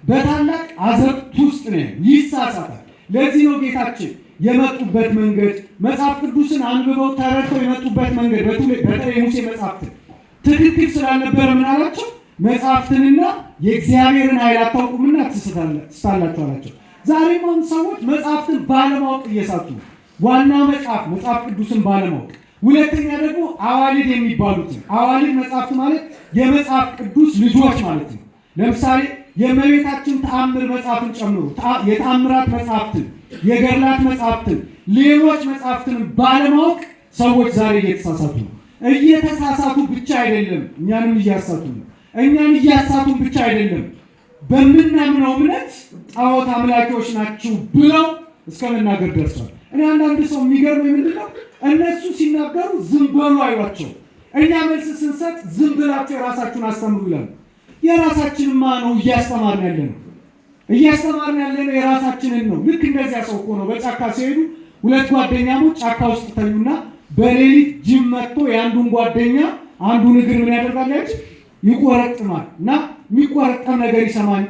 በታላቅ አዘቅት ውስጥ ነው፣ ይሳሳታል። ለዚህ ነው ጌታችን የመጡበት መንገድ መጽሐፍ ቅዱስን አንብበው ተረድተው የመጡበት መንገድ በተለይ ሙሴ መጽሐፍትን ትክክል ስላልነበረ ምን አላቸው? መጽሐፍትንና የእግዚአብሔርን ኃይል አታውቁምና ትስታላችሁ አላቸው። ዛሬም አሁን ሰዎች መጽሐፍትን ባለማወቅ እየሳቱ ነው። ዋና መጽሐፍ ቅዱስን ባለማወቅ፣ ሁለተኛ ደግሞ አዋልድ የሚባሉትን አዋልድ መጽሐፍት ማለት የመጽሐፍ ቅዱስ ልጆች ማለት ነው። ለምሳሌ የእመቤታችን ተአምር መጽሐፍን ጨምሮ የተአምራት መጽሐፍትን፣ የገድላት መጽሐፍትን፣ ሌሎች መጽሐፍትን ባለማወቅ ሰዎች ዛሬ እየተሳሳቱ ነው። እየተሳሳቱ ብቻ አይደለም እኛንም እያሳቱ ነው። እኛን እያሳቱን ብቻ አይደለም በምናምነው እምነት ጣዖት አምላኪዎች ናችሁ ብለው እስከ መናገር ደርሷል። እኔ አንዳንድ ሰው የሚገርመኝ ምንድነው እነሱ ሲናገሩ ዝም በሉ አይሏቸው፣ እኛ መልስ ስንሰጥ ዝም ብላችሁ የራሳችሁን አስተምሩ ይላሉ። የራሳችንማ ነው እያስተማርን ያለነው የራሳችንን ነው። ልክ እንደዚያ ሰው እኮ ነው በጫካ ሲሄዱ ሁለት ጓደኛሞች ጫካ ውስጥ ተኙና በሌሊት ጅብ መጥቶ የአንዱን ጓደኛ አንዱን እግር ምን ያደርጋል? ይቆረጥማል። እና የሚቆረጠም ነገር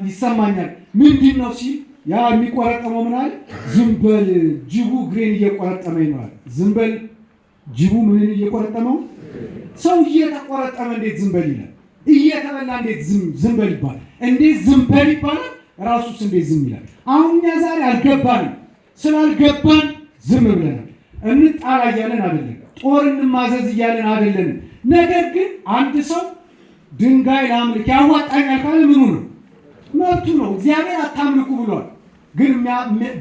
ይሰማኛል። ምንድን ነው ሲል ያ የሚቆረጠመው ምን አለ? ዝም በል ጅቡ እግሬን እየቆረጠመኝ ነው አለ። ዝም በል ጅቡ ምንን እየቆረጠመው? ሰው እየተቆረጠመ እንዴት ዝም በል ይላል? እየተበላ እንዴት ዝም በል ይባላል? እንዴት ዝም በል ይባላል? ራሱስ እንዴት ዝም ይላል? አሁን እኛ ዛሬ አልገባንም። ስላልገባን ዝም ብለናል። እንጣላ እያለን አይደለም፣ ጦር እንማዘዝ እያለን አይደለም። ነገር ግን አንድ ሰው ድንጋይ ላምልክ ያዋጣኛል ካለ ምኑ ነው? መብቱ ነው። እግዚአብሔር አታምልኩ ብሏል። ግን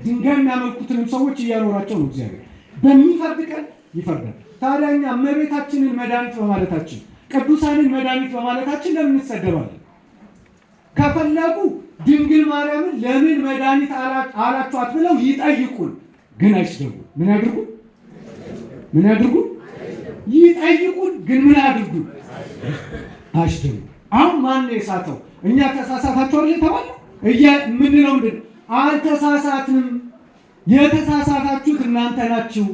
ድንጋይ የሚያመልኩትንም ሰዎች እያኖራቸው ነው። እግዚአብሔር በሚፈርድ ቀን ይፈርዳል። ታዲያ እኛ እመቤታችንን መድኃኒት በማለታችን ቅዱሳንን መድኃኒት በማለታችን ለምን እንሰደባለን? ከፈለጉ ድንግል ማርያምን ለምን መድኃኒት አላችኋት ብለው ይጠይቁን፣ ግን አይስደቡ። ምን ያድርጉ? ይጠይቁን፣ ግን ምን ያድርጉ? አይስደቡ። አሁን ማን ነው የሳተው? እኛ ተሳሳታችሁ አይደል ተባለ? ምንድነው? አልተሳሳትንም። የተሳሳታችሁት እናንተ ናችሁ።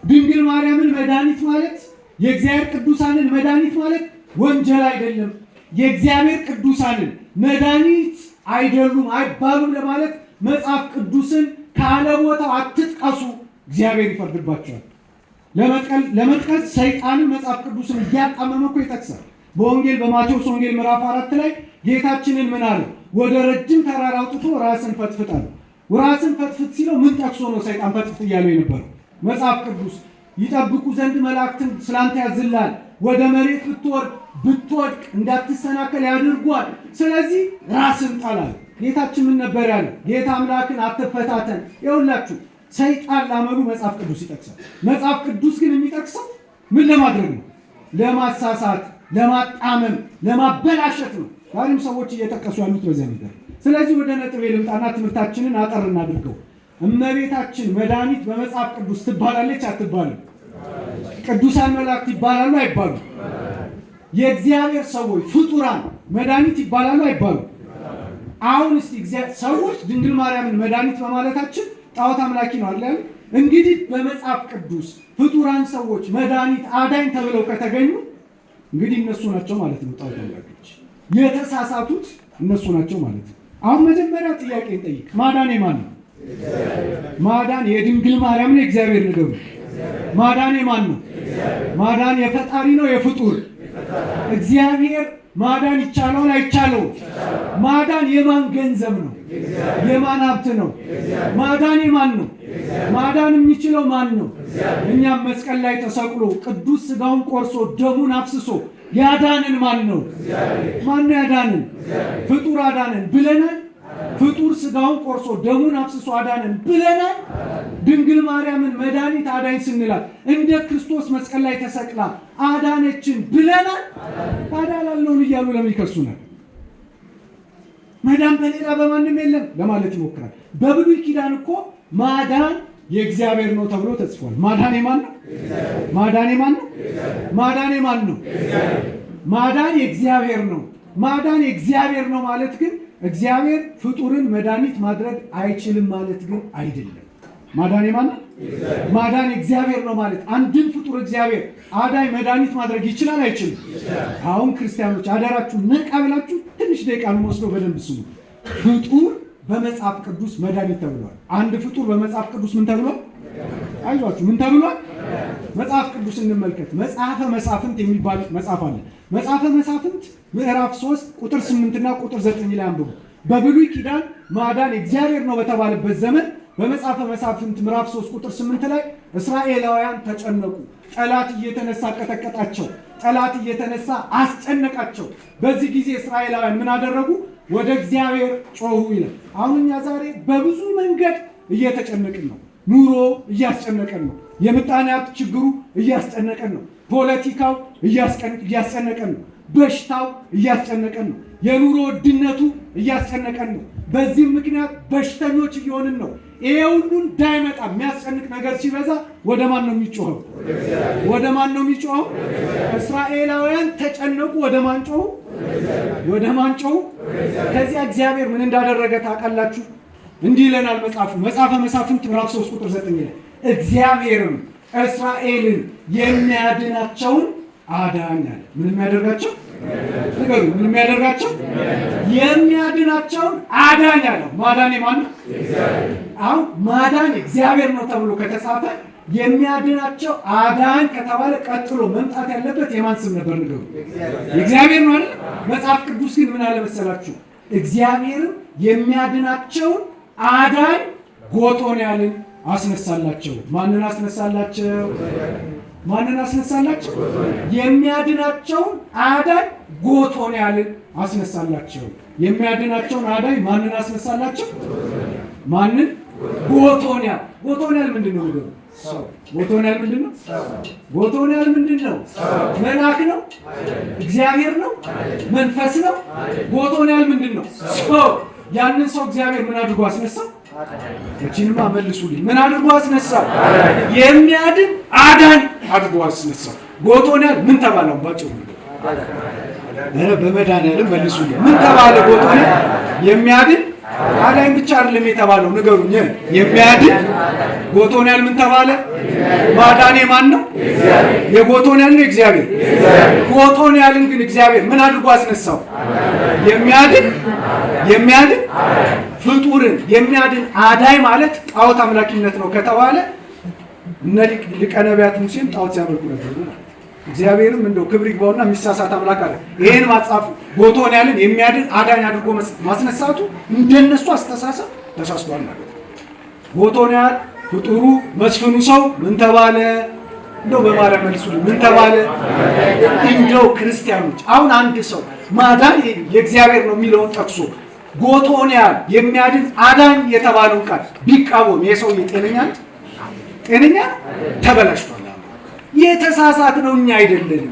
ድንግል ማርያምን መድኃኒት ማለት የእግዚአብሔር ቅዱሳንን መድኃኒት ማለት ወንጀል አይደለም። የእግዚአብሔር ቅዱሳንን መድኃኒት አይደሉም አይባሉም ለማለት መጽሐፍ ቅዱስን ካለ ቦታው አትጥቀሱ፣ እግዚአብሔር ይፈርድባቸዋል። ለመጥቀስ ሰይጣንን መጽሐፍ ቅዱስን እያጣመመ እኮ ይጠቅሳል። በወንጌል በማቴዎስ ወንጌል ምዕራፍ 4 ላይ ጌታችንን ምን አለ? ወደ ረጅም ተራራ አውጥቶ ራስን ፈትፍጥ አለ። ራስን ፈትፍጥ ሲለው ምን ጠቅሶ ነው ሰይጣን ፈትፍጥ እያለው የነበረው? መጽሐፍ ቅዱስ ይጠብቁ ዘንድ መላእክትን ስላንተ ያዝላል፣ ወደ መሬት ብትወድቅ እንዳትሰናከል ያድርጓል። ስለዚህ ራስን ጣላል። ጌታችን ምን ነበር ያለው? ጌታ አምላክን አትፈታተን። ይኸውላችሁ ሰይጣን ላመኑ መጽሐፍ ቅዱስ ይጠቅሳል። መጽሐፍ ቅዱስ ግን የሚጠቅሰው ምን ለማድረግ ነው? ለማሳሳት፣ ለማጣመም፣ ለማበላሸት ነው። ዛሬም ሰዎች እየጠቀሱ ያሉት በዚያ ነገር። ስለዚህ ወደ ነጥቤ ልምጣና ትምህርታችንን አጠር እናድርገው። እመቤታችን መድኃኒት በመጽሐፍ ቅዱስ ትባላለች አትባልም? ቅዱሳን መላእክት ይባላሉ አይባሉም? የእግዚአብሔር ሰዎች ፍጡራን መድኃኒት ይባላሉ አይባሉም? አሁን እስቲ ሰዎች ድንግል ማርያምን መድኃኒት በማለታችን ጣዖት አምላኪ ነው አይደል? እንግዲህ በመጽሐፍ ቅዱስ ፍጡራን ሰዎች መድኃኒት አዳኝ ተብለው ከተገኙ እንግዲህ እነሱ ናቸው ማለት ነው ጣዖት አምላኪዎች። የተሳሳቱት እነሱ ናቸው ማለት ነው። አሁን መጀመሪያ ጥያቄ እንጠይቅ። ማዳን የማን ነው? ማዳን የድንግል ማርያም ነው? የእግዚአብሔር ነው? ማዳን የማን ነው? ማዳን የፈጣሪ ነው የፍጡር? እግዚአብሔር ማዳን ይቻለውን አይቻለው? ማዳን የማን ገንዘብ ነው? የማን ሀብት ነው? ማዳን የማን ነው? ማዳን የሚችለው ማን ነው? እኛም መስቀል ላይ ተሰቅሎ ቅዱስ ሥጋውን ቆርሶ ደሙን አፍስሶ ያዳንን ማን ነው? ማን ነው ያዳንን? ፍጡር አዳንን ብለናል? ፍጡር ሥጋውን ቆርሶ ደሙን አፍስሶ አዳንን ብለናል? ድንግል ማርያምን መድኃኒት አዳኝ ስንላት እንደ ክርስቶስ መስቀል ላይ ተሰቅላ አዳነችን ብለናል? ታዲያ ላልነውን እያሉ ለምን ይከሱናል? ማዳን በሌላ በማንም የለም ለማለት ይሞክራል። በብሉይ ኪዳን እኮ ማዳን የእግዚአብሔር ነው ተብሎ ተጽፏል። ማዳን የማን ነው? ማዳን የማን ነው? ማዳን የማን ነው? ማዳን የእግዚአብሔር ነው። ማዳን የእግዚአብሔር ነው ማለት ግን እግዚአብሔር ፍጡርን መድኃኒት ማድረግ አይችልም ማለት ግን አይደለም። ማዳን የማን ነው? ማዳን የእግዚአብሔር ነው ማለት አንድን ፍጡር እግዚአብሔር አዳኝ መድኃኒት ማድረግ ይችላል አይችልም? አሁን ክርስቲያኖች አደራችሁ ነቃ ብላችሁ ትንሽ ደቂቃ ወስዶ በደንብ ስሙ። ፍጡር በመጽሐፍ ቅዱስ መድኃኒት ተብሏል። አንድ ፍጡር በመጽሐፍ ቅዱስ ምን ተብሏል? አይዟችሁ ምን ተብሏል? መጽሐፍ ቅዱስ እንመልከት። መጽሐፈ መሳፍንት የሚባል መጽሐፍ አለ። መጽሐፈ መሳፍንት ምዕራፍ 3 ቁጥር 8 እና ቁጥር 9 ላይ አንብቡ። በብሉይ ኪዳን ማዳን እግዚአብሔር ነው በተባለበት ዘመን በመጽሐፈ መሳፍንት ምዕራፍ 3 ቁጥር 8 ላይ እስራኤላውያን ተጨነቁ። ጠላት እየተነሳ ቀጠቀጣቸው። ጠላት እየተነሳ አስጨነቃቸው። በዚህ ጊዜ እስራኤላውያን ምን አደረጉ? ወደ እግዚአብሔር ጮሁ ይላል። አሁን እኛ ዛሬ በብዙ መንገድ እየተጨነቅን ነው። ኑሮ እያስጨነቀን ነው። የምጣኔ ሀብት ችግሩ እያስጨነቀን ነው። ፖለቲካው እያስጨነቀን ነው። በሽታው እያስጨነቀን ነው። የኑሮ ውድነቱ እያስጨነቀን ነው። በዚህም ምክንያት በሽተኞች እየሆንን ነው። ይሄ ሁሉ እንዳይመጣ የሚያስጨንቅ ነገር ሲበዛ ወደ ማን ነው የሚጮኸው? ወደ ማን ነው የሚጮኸው? እስራኤላውያን ተጨነቁ። ወደ ማን ጮሁ? ወደ ማን ጮሁ? ከዚያ እግዚአብሔር ምን እንዳደረገ ታውቃላችሁ? እንዲህ ይለናል መጽሐፉ። መጽሐፈ መሳፍንት ምዕራፍ 3 ቁጥር 9 ላይ እግዚአብሔርም እስራኤልን የሚያድናቸውን አዳኝ አለ። ምን የሚያደርጋቸው? ንገሩ። ምን የሚያደርጋቸው? የሚያድናቸውን አዳኝ አለ። ማዳን የማን ነው? አሁን ማዳን እግዚአብሔር ነው ተብሎ ከተጻፈ የሚያድናቸው አዳኝ ከተባለ ቀጥሎ መምጣት ያለበት የማን ስም ነበር? ንገሩ። የእግዚአብሔር ነው አይደል? መጽሐፍ ቅዱስ ግን ምን አለ መሰላችሁ? እግዚአብሔርም የሚያድናቸውን አዳኝ ጎቶንያልን አስነሳላቸው። ማንን አስነሳላቸው? ማንን አስነሳላቸው? የሚያድናቸውን አዳኝ ጎቶንያልን አስነሳላቸው። የሚያድናቸውን አዳኝ ማንን አስነሳላቸው? ማንን? ጎቶንያል። ጎቶንያል ምንድን ነው? ንገሩ። ጎቶንያል ምንድን ነው? ጎቶንያል ምንድን ነው? መልአክ ነው? እግዚአብሔር ነው? መንፈስ ነው? ጎቶንያል ምንድን ነው? ሰው። ያንን ሰው እግዚአብሔር ምን አድርጎ አስነሳው? እቺንማ መልሱልኝ። ምን አድርጎ አስነሳው? የሚያድን አዳኝ አድርጎ አስነሳው። ጎቶንያል ምን ተባለው? ባጭሩ በመድኃኒዓለም መልሱልኝ። ምን ተባለ? ጎቶንያል የሚያድን አዳኝ ብቻ አይደለም የተባለው፣ ንገሩኝ። የሚያድን ጎቶንያል ምን ተባለ? ማዳኔ ማን ነው? የጎቶንያል ነው እግዚአብሔር። ጎቶንያልን ግን እግዚአብሔር ምን አድርጎ አስነሳው? የሚያድን ፍጡርን የሚያድን አዳኝ ማለት ጣዖት አምላኪነት ነው ከተባለ እነ ሊቀ ነቢያት ሙሴም ጣዖት ሲያመልኩ ነበር። እግዚአብሔርም እንደው ክብር ይግባውና የሚሳሳት አምላክ አለ። ይሄን ማጻፍ ጎቶንያልን የሚያድን አዳኝ አድርጎ ማስነሳቱ እንደነሱ አስተሳሰብ ተሳስቷል ማለት ነው። ጎቶንያል ፍጡሩ መስፍኑ ሰው ምን ተባለ? እንደው በማርያም መልሱልኝ። ምን ተባለ? እንደው ክርስቲያኖች አሁን አንድ ሰው ማዳን የእግዚአብሔር ነው የሚለውን ጠቅሶ ጎቶንያል የሚያድን አዳኝ የተባለው ቃል ቢቃወም የሰው ጤነኛ ተበላሽቷል። የተሳሳት ነው እኛ አይደለንም።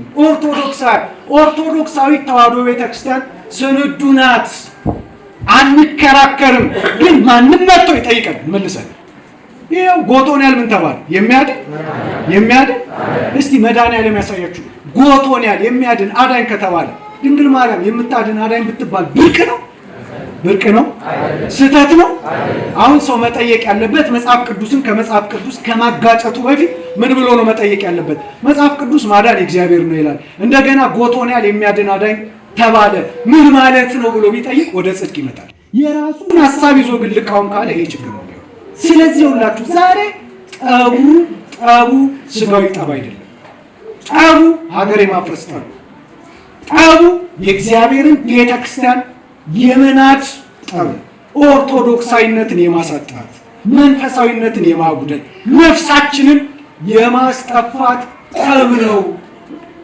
ኦርቶዶክሳዊ ተዋሕዶ ቤተክርስቲያን ስንዱ ናት። አንከራከርም። ግን ማንም መጥቶ ይጠይቀን መልሰን ይሄው ጎቶንያል ምን ተባለ? የሚያድን እስቲ መድኃኒዓለም ያሳያችሁ። ጎቶንያል የሚያድን አዳኝ ከተባለ ድንግል ማርያም የምታድን አዳኝ ብትባል ብርቅ ነው? ስህተት ነው? አሁን ሰው መጠየቅ ያለበት መጽሐፍ ቅዱስን ከመጽሐፍ ቅዱስ ከማጋጨቱ በፊት ምን ብሎ ነው መጠየቅ ያለበት? መጽሐፍ ቅዱስ ማዳን እግዚአብሔር ነው ይላል። እንደገና ጎቶንያል የሚያድን አዳኝ ተባለ ምን ማለት ነው ብሎ ቢጠይቅ ወደ ጽድቅ ይመጣል። የራሱን ሐሳብ ይዞ ግን ልቃወም ካለ ይሄ ችግር ነው። ስለዚህ ሁላችሁ ዛሬ ጠቡ ስጋዊ ጠብ አይደለም። ጠቡ ሀገር የማፍረስ ጠቡ የእግዚአብሔርን ቤተክርስቲያን የመናድ ጠብ፣ ኦርቶዶክሳዊነትን የማሳጣት፣ መንፈሳዊነትን የማጉደል፣ ነፍሳችንን የማስጠፋት ጠብ ነው።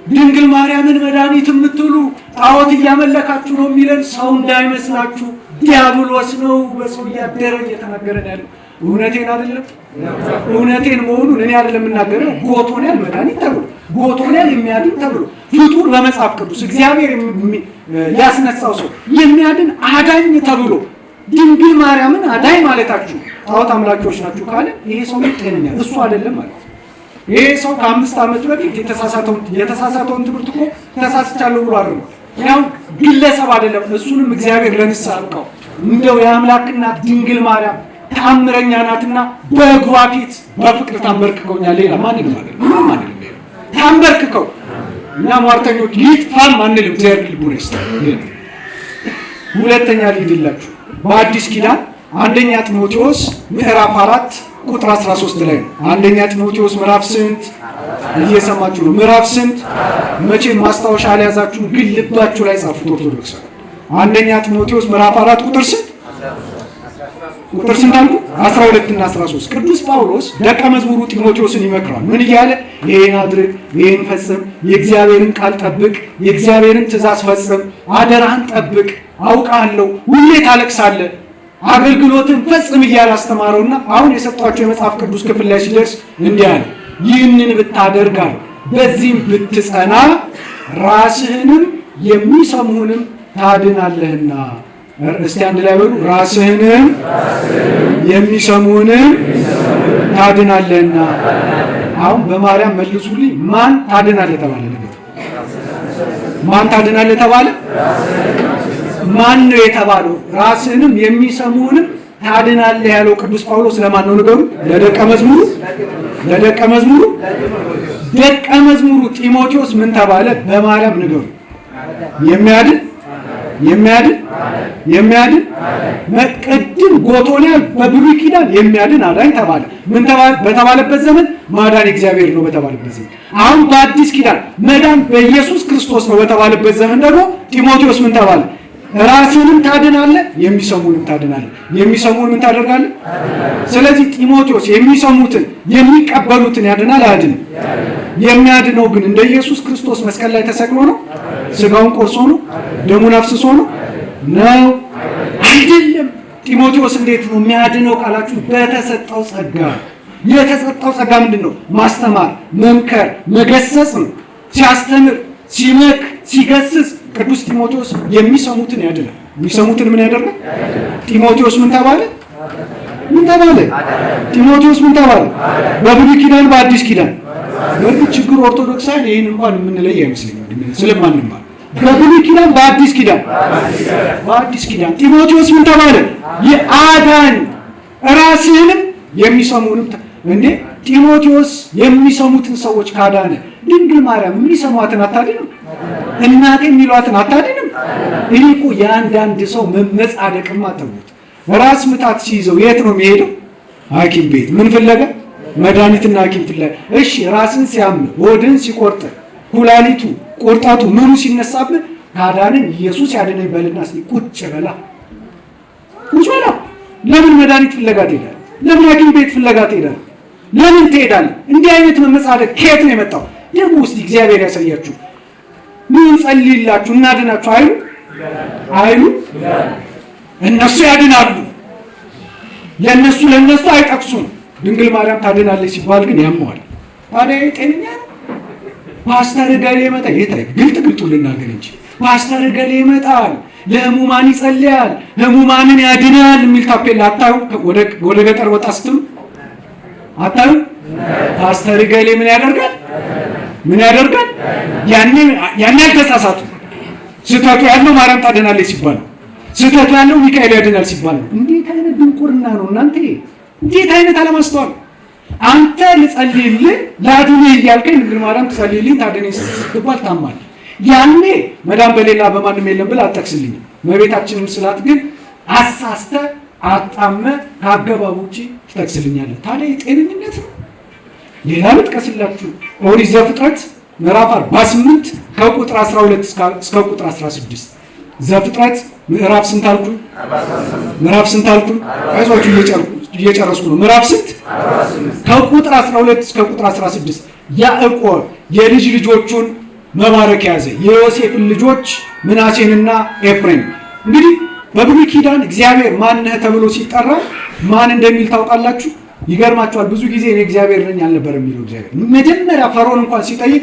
ድንግል ማርያምን መድኃኒት የምትሉ ጣዖት እያመለካችሁ ነው የሚለን ሰው እንዳይመስላችሁ፣ ዲያብሎስ ነው በሰው እያደረ እየተናገረን ያለው። እውነቴን አይደለም? እውነቴን መሆኑን እኔ አይደለም የምናገረው። ጎቶንያል መድኃኒት ተብሎ ጎቶንያል የሚያድን ተብሎ ፍጡር በመጽሐፍ ቅዱስ እግዚአብሔር ያስነሳው ሰው የሚያድን አዳኝ ተብሎ ድንግል ማርያምን አዳኝ ማለታችሁ ጣዖት አምላኪዎች ናችሁ ካለ ይሄ ሰው ጤነኛ እሱ አይደለም ማለት ነው። ይሄ ሰው ከ5 ዓመት በፊት የተሳሳተውን ትምህርት እኮ ተሳስቻለሁ ብሎ አድርጎ ያው ግለሰብ አይደለም። እሱንም እግዚአብሔር ለንስሐ አብቃው። እንደው የአምላክ እናት ድንግል ማርያም ተአምረኛ ናትና በእግሯ ፊት በፍቅር ታንበርክከውኛል። ሌላ ማንንም ማለት ነው ማለት ነው ታንበርክከው እና ሟርተኞች ይጥፋም አንልም። እግዚአብሔር ልቡና ይስጣል። ሁለተኛ ልሂድላችሁ በአዲስ ኪዳን አንደኛ ጢሞቴዎስ ምዕራፍ 4 ቁጥር 13 ላይ ነው። አንደኛ ጢሞቴዎስ ምዕራፍ ስንት እየሰማችሁ ነው? ምዕራፍ ስንት? መቼም ማስታወሻ አልያዛችሁም፣ ግን ልባችሁ ላይ ጻፉት። ኦርቶዶክስ አንደኛ ጢሞቴዎስ ምዕራፍ 4 ቁጥር ስንት? ቁጥር ስንት አልኩ? 12 እና 13። ቅዱስ ጳውሎስ ደቀ መዝሙሩ ጢሞቴዎስን ይመክራል። ምን እያለ? ይሄን አድርግ፣ ይሄን ፈጽም፣ የእግዚአብሔርን ቃል ጠብቅ፣ የእግዚአብሔርን ትእዛዝ ፈጽም፣ አደራህን ጠብቅ፣ አውቃለሁ ሁሌ ታለቅሳለህ፣ አገልግሎትን ፈጽም እያለ አስተማረውና አሁን የሰጧቸው የመጽሐፍ ቅዱስ ክፍል ላይ ሲደርስ እንዲህ አለ፣ ይህንን ብታደርጋል በዚህም ብትጸና ራስህንም የሚሰሙህንም ታድናለህና። እስቲ አንድ ላይ በሉ፣ ራስህንም የሚሰሙህንም ታድናለህና። አሁን በማርያም መልሱልኝ፣ ማን ታድናለህ ተባለ? ማን ታድናለህ ተባለ? ማን ነው የተባለው? ራስህንም የሚሰሙህንም ታድናለህ ያለው ቅዱስ ጳውሎስ ለማን ነው ንገሩ? ለደቀ መዝሙሩ። ለደቀ መዝሙሩ ደቀ መዝሙሩ ጢሞቴዎስ ምን ተባለ? በማርያም ንገሩ። የሚያድን ቅድም ጎቶንያል በብሉይ ኪዳን የሚያድን አዳኝ ተባለ። ምን በተባለበት ዘመን ማዳን እግዚአብሔር ነው በተባለበት ዘመን። አሁን በአዲስ ኪዳን መዳን በኢየሱስ ክርስቶስ ነው በተባለበት ዘመን ደግሞ ጢሞቴዎስ ምን ተባለ? ራስህንም ታድናለህ፣ የሚሰሙንም ታድናለህ። የሚሰሙን ምን ታደርጋለህ? ስለዚህ ጢሞቴዎስ የሚሰሙትን የሚቀበሉትን ያድናል አያድንም? የሚያድነው ግን እንደ ኢየሱስ ክርስቶስ መስቀል ላይ ተሰቅሎ ነው? ስጋውን ቆርሶ ነው? ደሙን አፍስሶ ነው? ነው አይደለም። ጢሞቴዎስ እንዴት ነው የሚያድነው ካላችሁ፣ በተሰጠው ጸጋ። የተሰጠው ጸጋ ምንድን ነው? ማስተማር፣ መምከር፣ መገሰጽ ነው። ሲያስተምር፣ ሲመክር፣ ሲገስጽ ቅዱስ ጢሞቴዎስ የሚሰሙትን ያድናል። የሚሰሙትን ምን ያደርጋል? ጢሞቴዎስ ምን ተባለ? ጢሞቴዎስ ምን ተባለ? በብሉይ ኪዳን በአዲስ ኪዳን። በእርግጥ ችግሩ ኦርቶዶክሳውያን ይህን እንኳን የምንለይ አይመስለኝም ስለማንማር። በብሉይ ኪዳን በአዲስ ኪዳን ጢሞቴዎስ ምን ተባለ? የአዳን ራስህንም የሚሰሙንም እንዴ ጢሞቴዎስ የሚሰሙትን ሰዎች ካዳነ ድንግል ማርያም የሚሰሟትን አታድንም? እናቴ የሚሏትን አታድንም? እኔ እኮ የአንዳንድ ሰው መመጻደቅማ ተውት። ራስ ምታት ሲይዘው የት ነው የሚሄደው? ሐኪም ቤት። ምን ፍለጋ? መድኃኒትና ሐኪም ፍለጋ። እሺ ራስን ሲያምን፣ ሆድን ሲቆርጥ፣ ኩላሊቱ ቁርጠቱ ምኑ ሲነሳብህ ካዳነኝ ኢየሱስ ያድነኝ በልና እስኪ ቁጭ በላ። ለምን መድኃኒት ፍለጋ ትሄዳለህ? ለምን ሐኪም ቤት ፍለጋ ትሄዳለህ? ለምን ትሄዳለህ? እንዲህ አይነት መመጻደቅ ከየት ነው የመጣው? ደግሞ ውስጥ እግዚአብሔር ያሳያችሁ። ምን ጸልይላችሁ እናድናችሁ አይሉ እነሱ ያድናሉ። ለነሱ አይጠቅሱም። ድንግል ማርያም ታድናለች ሲባል ግን ያመዋል። ታዲያ ጤነኛ ነው? ፓስተር ገሌ ይመጣ ግልጥ ልናገር እንጂ ፓስተር ገሌ ይመጣል፣ ለህሙማን ይጸልያል፣ ህሙማንን ያድናል የሚል ታፔላ አታዩ? ወደ ገጠር ወጣ ስትሉ አታዩ? ፓስተር ገሌ ምን ያደርጋል? ያኔ አልተሳሳቱ። ስህተቱ ያለው ማርያም ታድናለች ሲባል ነው። ስህተቱ ያለው ሚካኤል ያድናል ሲባል ነው። እንዴት አይነት ድንቁርና ነው እናንተ! እንዴት አይነት አለማስተዋል! አንተ ልጸልይልህ ላድንህ እያልከኝ ድንግል ማርያም ትጸልይልኝ ታድነኝ ስትባል ታማል። ያኔ መዳን በሌላ በማንም የለም ብለህ አትጠቅስልኝም። እመቤታችንን ስላት ግን አሳስተ አጣመ ከአገባብ ውጭ ትጠቅስልኛለህ። ታዲያ የጤነኝነት ነው? ሌላ ልጥቀስላችሁ። ኦሪት ዘፍጥረት ምዕራፍ 48 ከቁጥር 12 እስከ ቁጥር 16። ዘፍጥረት ምዕራፍ ስንት አልኩኝ? አይዟችሁ እየጨረስኩ ነው። ምዕራፍ ስንት? ከቁጥር 12 እስከ ቁጥር 16። ያዕቆብ የልጅ ልጆቹን መባረክ ያዘ። የዮሴፍን ልጆች ምናሴንና ኤፍሬም። እንግዲህ በብሉይ ኪዳን እግዚአብሔር ማነህ ተብሎ ሲጠራ ማን እንደሚል ታውቃላችሁ? ይገርማችኋል። ብዙ ጊዜ እኔ እግዚአብሔር ነኝ አልነበረ የሚለው እግዚአብሔር። መጀመሪያ ፈርዖን እንኳን ሲጠይቅ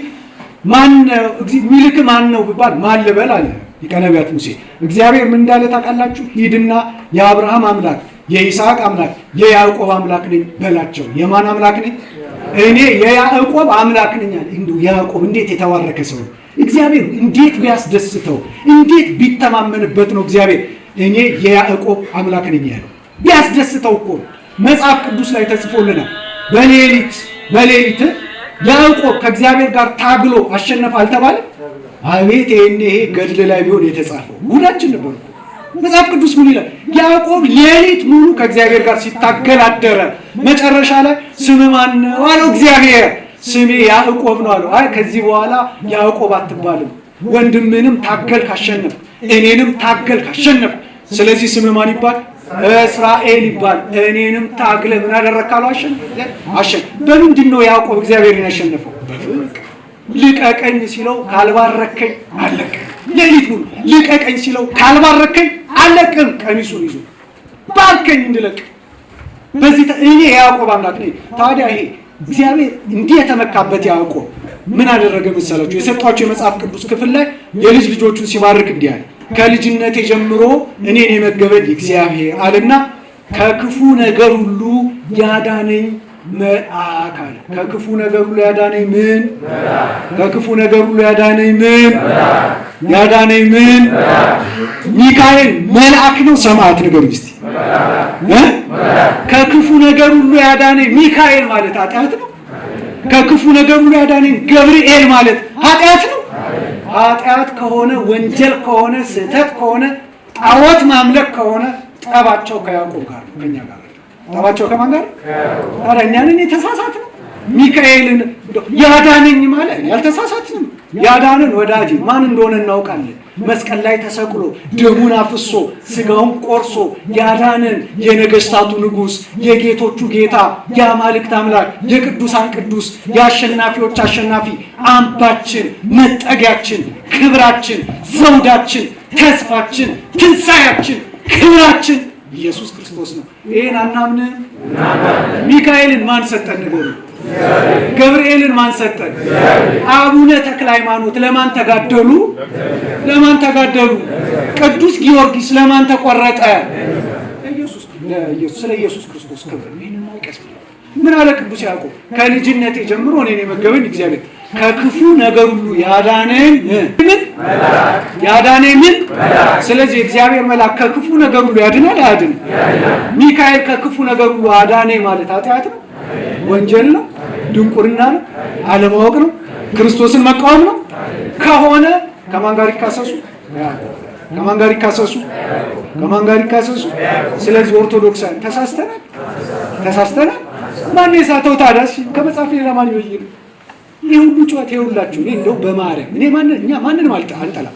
ሚልክ ማን ነው ቢባል ማን ልበል አለ ሊቀ ነቢያት ሙሴ። እግዚአብሔር ምን እንዳለ ታውቃላችሁ? ሂድና የአብርሃም አምላክ፣ የይስሐቅ አምላክ፣ የያዕቆብ አምላክ ነኝ በላቸው። የማን አምላክ ነኝ? እኔ የያዕቆብ አምላክ ነኝ አለ። እንደው ያዕቆብ እንዴት የተባረከ ሰው ነው! እግዚአብሔር እንዴት ቢያስደስተው፣ እንዴት ቢተማመንበት ነው እግዚአብሔር እኔ የያዕቆብ አምላክ ነኝ ያለው። ቢያስደስተው እኮ መጽሐፍ ቅዱስ ላይ ተጽፎልናል። በሌሊት ያዕቆብ ከእግዚአብሔር ጋር ታግሎ አሸነፈ አልተባለ? አቤት ይሄ ገድል ላይ ቢሆን የተጻፈው ጉዳችን ነበር። መጽሐፍ ቅዱስ ምን ይላል? ያዕቆብ ሌሊት ሙሉ ከእግዚአብሔር ጋር ሲታገል አደረ። መጨረሻ ላይ ስም ማን ነው አለው። እግዚአብሔር ስሜ ያዕቆብ ነው አለው። አይ ከዚህ በኋላ ያዕቆብ አትባልም፣ ወንድምንም ታገል ካሸነፍ፣ እኔንም ታገል ካሸነፍ፣ ስለዚህ ስም ማን ይባል? እስራኤል ይባል። እኔንም ታግለ ምን አደረካለው? አሸነፍ። በምንድን ነው ያዕቆብ እግዚአብሔርን ያሸነፈው? በፍቅር። ልቀቀኝ ሲለው ካልባረከኝ አለቅም። ሌሊት ሙሉ ልቀቀኝ ሲለው ካልባረከኝ አለቅም። ቀሚሱን ይዞ ባርከኝ እንድለቅ። በዚህ እኔ ያዕቆብ አምላክ ነኝ። ታዲያ ይሄ እግዚአብሔር እንዲህ የተመካበት ያዕቆብ ምን አደረገ መሰላችሁ? የሰጧቸው የመጽሐፍ ቅዱስ ክፍል ላይ የልጅ ልጆቹን ሲባርክ እንዲህ አለ፣ ከልጅነቴ ጀምሮ እኔን የመገበኝ እግዚአብሔር አለና ከክፉ ነገር ሁሉ ያዳነኝ መልአክ አለ። ከክፉ ነገር ሁሉ ያዳነኝ ምን? ከክፉ ነገር ሁሉ ያዳነኝ ምን? ያዳነኝ ምን? ሚካኤል መልአክ ነው ሰማዕት? ንገሩኝ እስቲ። ከክፉ ነገር ሁሉ ያዳነኝ ሚካኤል ማለት ኃጢአት ነው? ከክፉ ነገር ሁሉ ያዳነኝ ገብርኤል ማለት ኃጢአት ነው? ኃጢአት ከሆነ ወንጀል ከሆነ ስህተት ከሆነ ጣዖት ማምለክ ከሆነ ጠባቸው ከያዕቆብ ጋር ነው፣ ከኛ ጋር ጠባቸው ከማን ጋር? ታዲያ እኛንን የተሳሳት ነው። ሚካኤልን ያዳነኝ ማለት ያልተሳሳትንም። ያዳነን ወዳጅ ማን እንደሆነ እናውቃለን። መስቀል ላይ ተሰቅሎ ደሙን አፍሶ ስጋውን ቆርሶ ያዳነን የነገስታቱ ንጉስ፣ የጌቶቹ ጌታ፣ የአማልክት አምላክ፣ የቅዱሳን ቅዱስ፣ የአሸናፊዎች አሸናፊ፣ አምባችን፣ መጠጊያችን፣ ክብራችን፣ ዘውዳችን፣ ተስፋችን፣ ትንሣኤያችን፣ ክብራችን ኢየሱስ ክርስቶስ ነው። ይሄን አናምን? ሚካኤልን ማን ሰጠን? ንገሩ። ገብርኤልን ማን ሰጠን? አቡነ ተክለ ሃይማኖት ለማን ተጋደሉ? ለማን ተጋደሉ? ቅዱስ ጊዮርጊስ ለማን ተቆረጠ? ኢየሱስ ስለ ኢየሱስ ክርስቶስ ክብር ይሄንን ማይቀስ ምን አለ ቅዱስ ያዕቆብ? ከልጅነቴ ጀምሮ እኔን የመገበኝ እግዚአብሔር ከክፉ ነገር ሁሉ ያዳነኝ ምን? ያዳነኝ ምን? ስለዚህ እግዚአብሔር መልአክ ከክፉ ነገር ሁሉ ያድናል አያድንም? ሚካኤል ከክፉ ነገር ሁሉ አዳነኝ ማለት ኃጢአት ነው? ወንጀል ነው? ድንቁርና ነው? አለማወቅ ነው? ክርስቶስን መቃወም ነው? ከሆነ ከማን ጋር ይካሰሱ? ከማን ጋር ይካሰሱ? ከማን ጋር ይካሰሱ? ስለዚህ ኦርቶዶክሳን ተሳስተናል። ማን የሳተው ታዲያ? ከመጽሐፍ ሌላ ማን ይወይል? ይሄ ሁሉ ጨዋታ ይውላችሁ። እኔ እንደው በማርያም እኛ ማንንም አልጠላም።